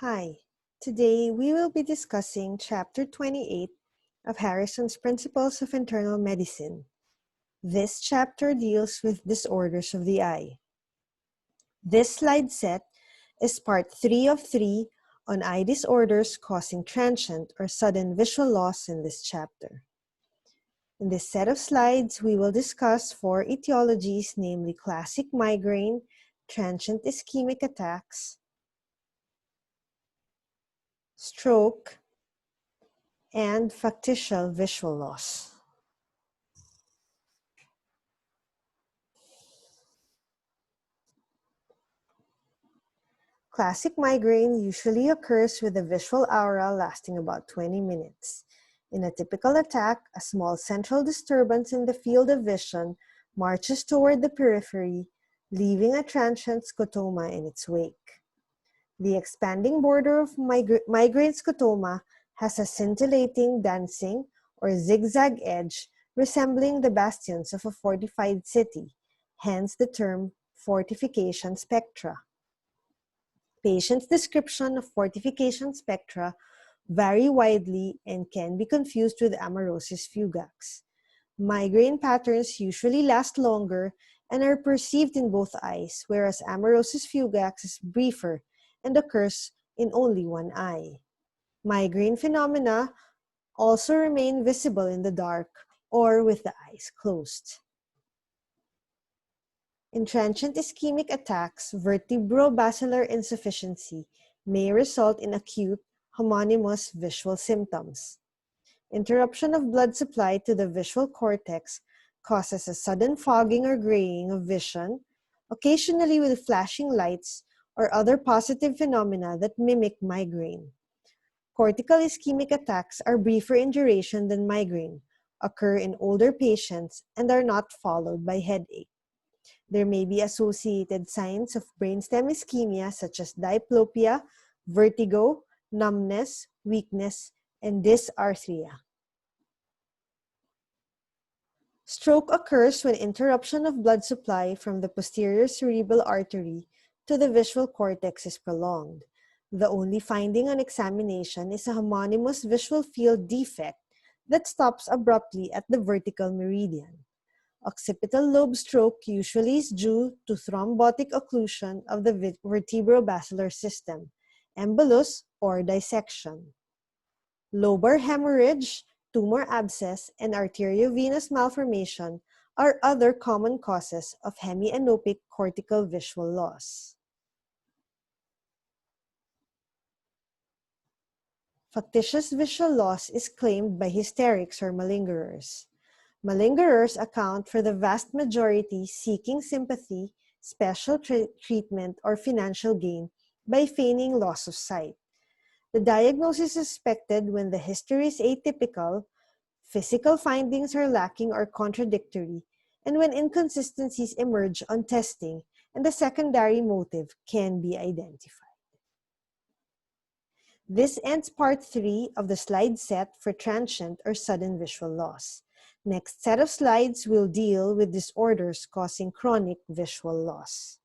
Hi, today we will be discussing Chapter 28 of Harrison's Principles of Internal Medicine. This chapter deals with disorders of the eye. This slide set is part 3 of 3 on eye disorders causing transient or sudden visual loss in this chapter. In this set of slides, we will discuss 4 etiologies, namely classic migraine, transient ischemic attacks, stroke, and factitial visual loss. Classic migraine usually occurs with a visual aura lasting about 20 minutes. In a typical attack, a small central disturbance in the field of vision marches toward the periphery, leaving a transient scotoma in its wake. The expanding border of migraine scotoma has a scintillating, dancing, or zigzag edge resembling the bastions of a fortified city, hence the term fortification spectra. Patients' description of fortification spectra vary widely and can be confused with amaurosis fugax. Migraine patterns usually last longer and are perceived in both eyes, whereas amaurosis fugax is briefer and occurs in only one eye. Migraine phenomena also remain visible in the dark or with the eyes closed. In transient ischemic attacks, vertebrobasilar insufficiency may result in acute, homonymous visual symptoms. Interruption of blood supply to the visual cortex causes a sudden fogging or graying of vision, occasionally with flashing lights or other positive phenomena that mimic migraine. Cortical ischemic attacks are briefer in duration than migraine, occur in older patients, and are not followed by headache. There may be associated signs of brainstem ischemia such as diplopia, vertigo, numbness, weakness, and dysarthria. Stroke occurs when interruption of blood supply from the posterior cerebral artery to the visual cortex is prolonged. The only finding on examination is a homonymous visual field defect that stops abruptly at the vertical meridian. Occipital lobe stroke usually is due to thrombotic occlusion of the vertebrobasilar system, embolus, or dissection. Lobar hemorrhage, tumor abscess, and arteriovenous malformation are other common causes of hemianopic cortical visual loss. Factitious visual loss is claimed by hysterics or malingerers. Malingerers account for the vast majority seeking sympathy, special treatment, or financial gain by feigning loss of sight. The diagnosis is suspected when the history is atypical, physical findings are lacking or contradictory, and when inconsistencies emerge on testing and the secondary motive can be identified. This ends part 3 of the slide set for transient or sudden visual loss. Next set of slides will deal with disorders causing chronic visual loss.